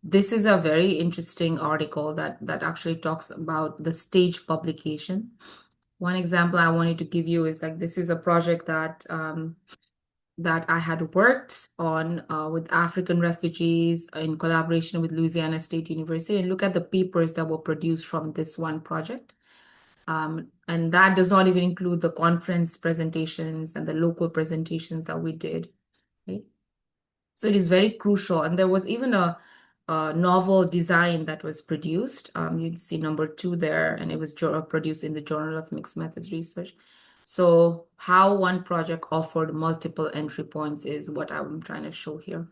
this is a very interesting article that actually talks about the stage publication. One example I wanted to give you is like this is a project that I had worked on with African refugees in collaboration with Louisiana State University, and look at the papers that were produced from this one project. And that does not even include the conference presentations and the local presentations that we did, right? So it is very crucial. And there was even a novel design that was produced. You'd see number 2 there, and it was produced in the Journal of Mixed Methods Research. So how one project offered multiple entry points is what I'm trying to show here.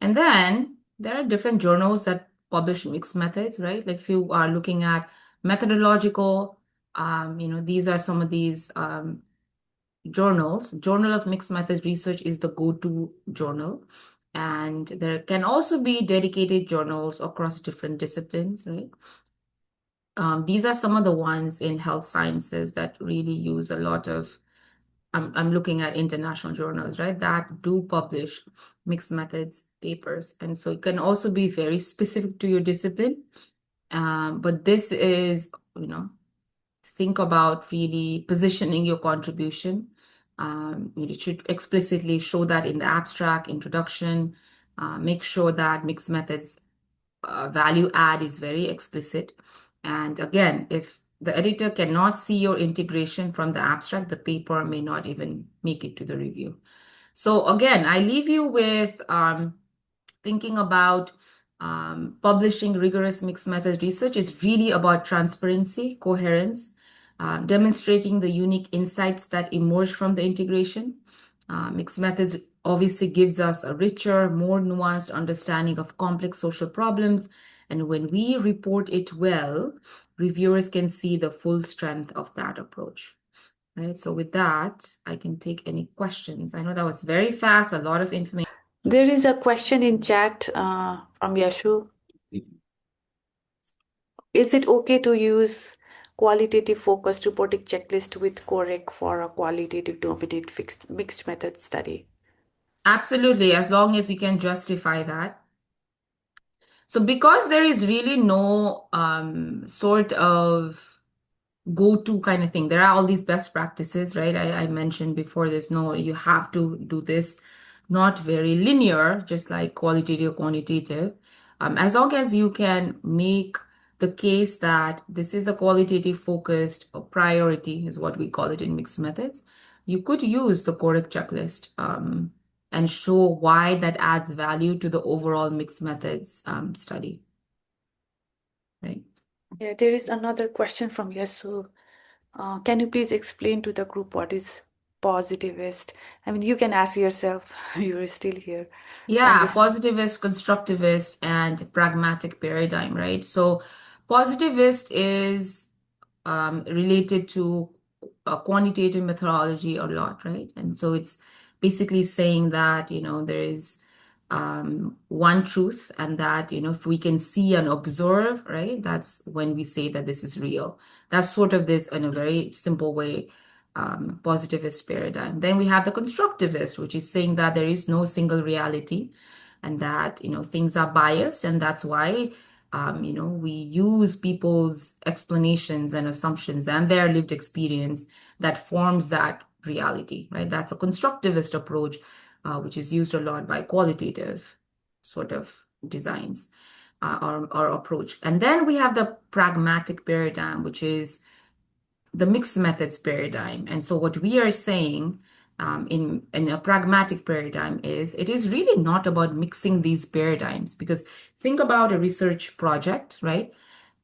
And then there are different journals that publish mixed methods, right? Like if you are looking at methodological, these are some of these journals. Journal of Mixed Methods Research is the go-to journal. And there can also be dedicated journals across different disciplines, right? These are some of the ones in health sciences that really use a lot of, I'm looking at international journals, right, that do publish mixed methods papers. And so it can also be very specific to your discipline. But this is, think about really positioning your contribution. You should explicitly show that in the abstract introduction. Make sure that mixed methods value add is very explicit. And again, if the editor cannot see your integration from the abstract, the paper may not even make it to the review. So again, I leave you with thinking about publishing rigorous mixed method research is really about transparency, coherence, demonstrating the unique insights that emerge from the integration. Mixed methods obviously gives us a richer, more nuanced understanding of complex social problems. And when we report it well, reviewers can see the full strength of that approach. Right. So with that, I can take any questions. I know that was very fast, a lot of information. There is a question in chat from Yashu. Is it okay to use qualitative focused reporting checklist with correct for a qualitative dominated mixed method study? Absolutely, as long as you can justify that. So because there is really no sort of go-to kind of thing, there are all these best practices, right? I mentioned before, there's no, you have to do this, not very linear, just like qualitative or quantitative. As long as you can make the case that this is a qualitative focused priority, is what we call it in mixed methods, you could use the correct checklist and show why that adds value to the overall mixed methods study. Right. Yeah, there is another question from Yasu. Can you please explain to the group what is positivist? I mean, you can ask yourself, you're still here. Yeah, positivist, constructivist, and pragmatic paradigm, right? So positivist is related to quantitative methodology a lot, right? And so it's basically saying that, there is one truth, and that, if we can see and observe, right, that's when we say that this is real. That's sort of this, in a very simple way, positivist paradigm. Then we have the constructivist, which is saying that there is no single reality, and that, things are biased, and that's why we use people's explanations and assumptions and their lived experience that forms that reality, right? That's a constructivist approach, which is used a lot by qualitative sort of designs or approach. And then we have the pragmatic paradigm, which is the mixed methods paradigm. And so what we are saying in a pragmatic paradigm is it is really not about mixing these paradigms, because think about a research project, right?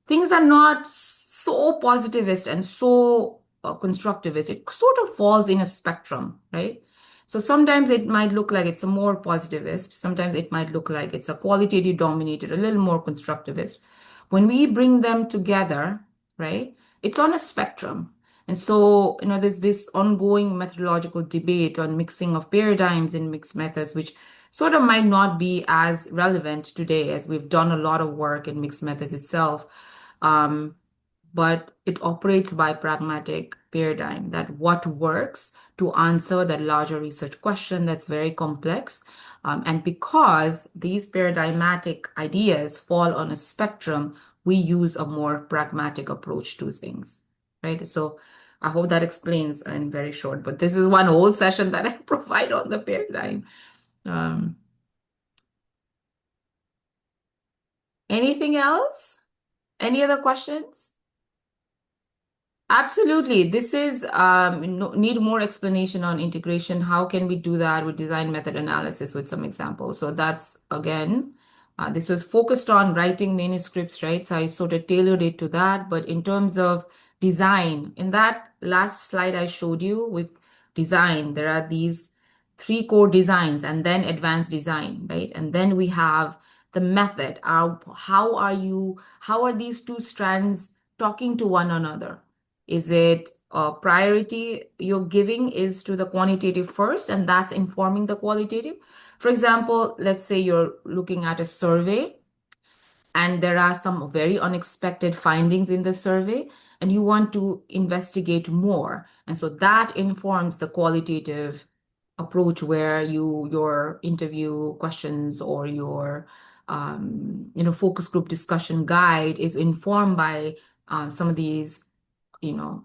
Things are not so positivist and so constructivist. It sort of falls in a spectrum, right? So sometimes it might look like it's a more positivist. Sometimes it might look like it's a qualitative dominated, a little more constructivist. When we bring them together, right, it's on a spectrum. And so, there's this ongoing methodological debate on mixing of paradigms and mixed methods, which sort of might not be as relevant today as we've done a lot of work in mixed methods itself. Um, but it operates by pragmatic paradigm that what works to answer that larger research question that's very complex. And because these paradigmatic ideas fall on a spectrum, we use a more pragmatic approach to things, right? So I hope that explains in very short, but this is one whole session that I provide on the paradigm. Anything else? Any other questions? Absolutely. This is need more explanation on integration. How can we do that with design method analysis with some examples? So that's again, this was focused on writing manuscripts, right? So I sort of tailored it to that. But in terms of design, in that last slide I showed you with design, there are these three core designs and then advanced design, right? And then we have the method. How are these two strands talking to one another? Is it a priority you're giving is to the quantitative first, and that's informing the qualitative? For example, let's say you're looking at a survey and there are some very unexpected findings in the survey, and you want to investigate more. And so that informs the qualitative approach where your interview questions or your focus group discussion guide is informed by some of these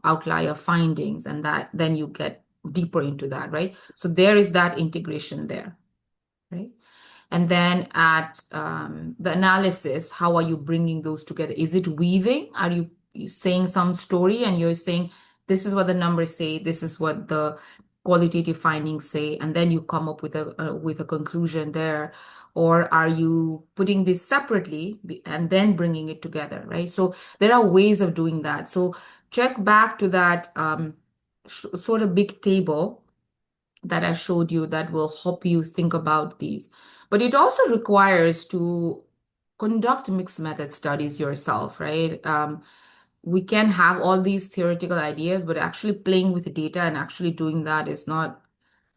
outlier findings, and that then you get deeper into that, right? So there is that integration there, right? And then at the analysis, how are you bringing those together? Is it weaving? Are you saying some story and you're saying, this is what the numbers say, this is what the qualitative findings say, and then you come up with a conclusion there? Or are you putting this separately and then bringing it together, right? So there are ways of doing that. So check back to that sort of big table that I showed you that will help you think about these. But it also requires to conduct mixed method studies yourself, right? We can have all these theoretical ideas, but actually playing with the data and actually doing that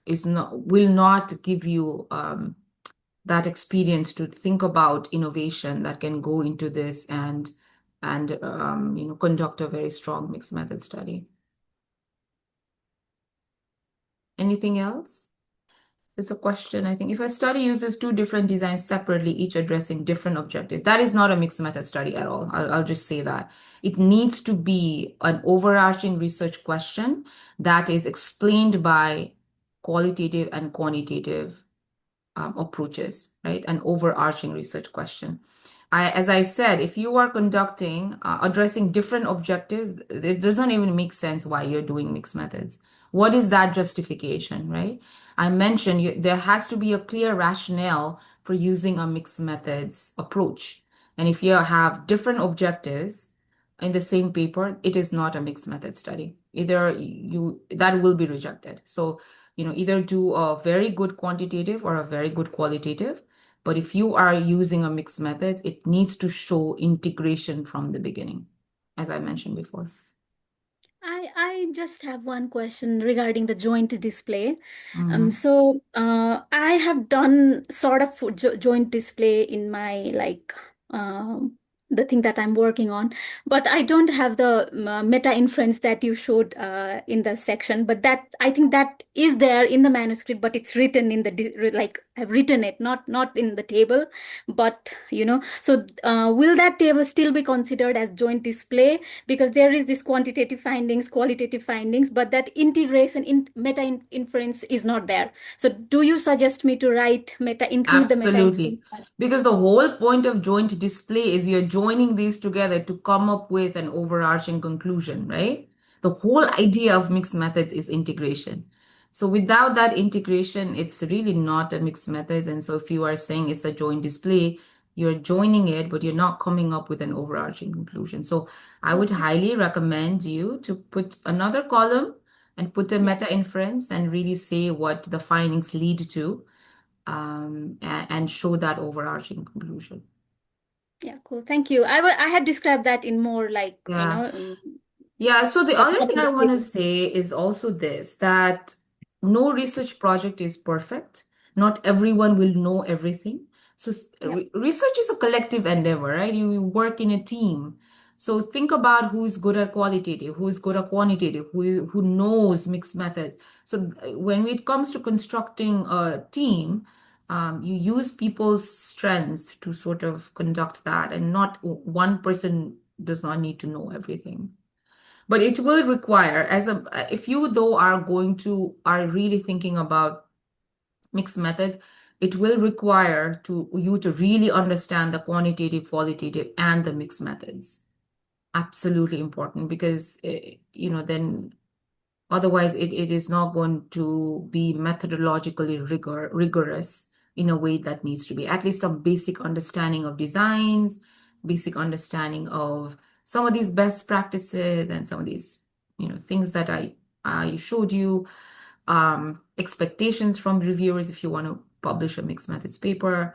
will not give you that experience to think about innovation that can go into this and conduct a very strong mixed method study. Anything else? There's a question, I think. If a study uses two different designs separately, each addressing different objectives, that is not a mixed method study at all. I'll just say that. It needs to be an overarching research question that is explained by qualitative and quantitative approaches, right? An overarching research question. As I said, if you are addressing different objectives, it doesn't even make sense why you're doing mixed methods. What is that justification, right? I mentioned there has to be a clear rationale for using a mixed methods approach. And if you have different objectives in the same paper, it is not a mixed method study. That will be rejected. So, either do a very good quantitative or a very good qualitative. But if you are using a mixed method, it needs to show integration from the beginning, as I mentioned before. I just have one question regarding the joint display. Mhm. So I have done sort of joint display in my the thing that I'm working on, but I don't have the meta-inference that you showed in the section. But that I think that is there in the manuscript, but it's written in the I've written it, not in the table, but So will that table still be considered as joint display? Because there is this quantitative findings, qualitative findings, but that integration in meta-inference is not there. So do you suggest me to include the meta-inference? Absolutely. Because the whole point of joint display is you're joining these together to come up with an overarching conclusion, right? The whole idea of mixed methods is integration. So without that integration, it's really not a mixed methods. And so if you are saying it's a joint display, you're joining it, but you're not coming up with an overarching conclusion. So I would highly recommend you to put another column and put a meta-inference and really say what the findings lead to, and show that overarching conclusion. Yeah, cool. Thank you. I had described that in more like, Yeah. Yeah, so the other thing I want to say is also this, that no research project is perfect. Not everyone will know everything. So research is a collective endeavor, right? You work in a team. So think about who is good at qualitative, who is good at quantitative, who knows mixed methods. So when it comes to constructing a team, you use people's strengths to sort of conduct that, and not one person does not need to know everything. But it will require, if you though are really thinking about mixed methods, it will require you to really understand the quantitative, qualitative, and the mixed methods. Absolutely important, because then otherwise it is not going to be methodologically rigorous in a way that needs to be. At least some basic understanding of designs, basic understanding of some of these best practices and some of these things that I showed you, expectations from reviewers if you want to publish a mixed methods paper,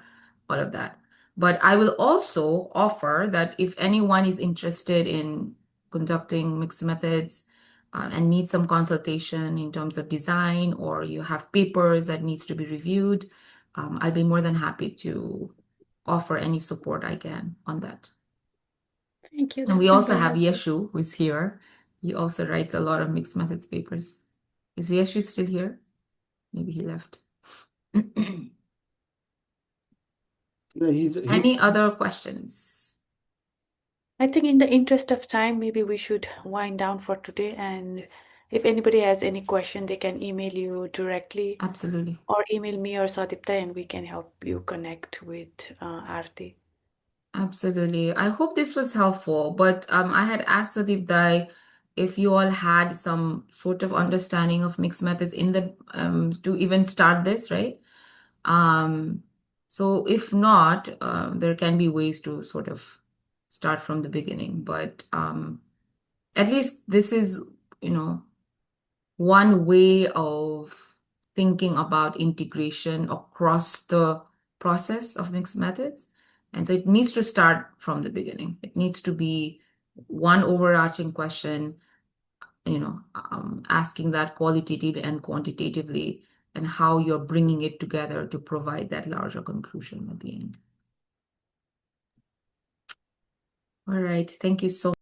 all of that. But I will also offer that if anyone is interested in conducting mixed methods, and need some consultation in terms of design, or you have papers that needs to be reviewed, I'll be more than happy to offer any support I can on that. Thank you. And we That's been also very have helpful. Yeshu, who's here. He also writes a lot of mixed methods papers. Is Yeshu still here? Maybe he left. Any other questions? I think in the interest of time, maybe we should wind down for today. And if anybody has any question, they can email you directly Absolutely. or email me or Sadipta, and we can help you connect with Arati. Absolutely. I hope this was helpful, but I had asked Sadipta if you all had some sort of understanding of mixed methods in the to even start this, right? So if not, there can be ways to sort of start from the beginning, but at least this is, one way of thinking about integration across the process of mixed methods. And so it needs to start from the beginning. It needs to be one overarching question, asking that qualitatively and quantitatively, and how you're bringing it together to provide that larger conclusion at the end. All right. Thank you so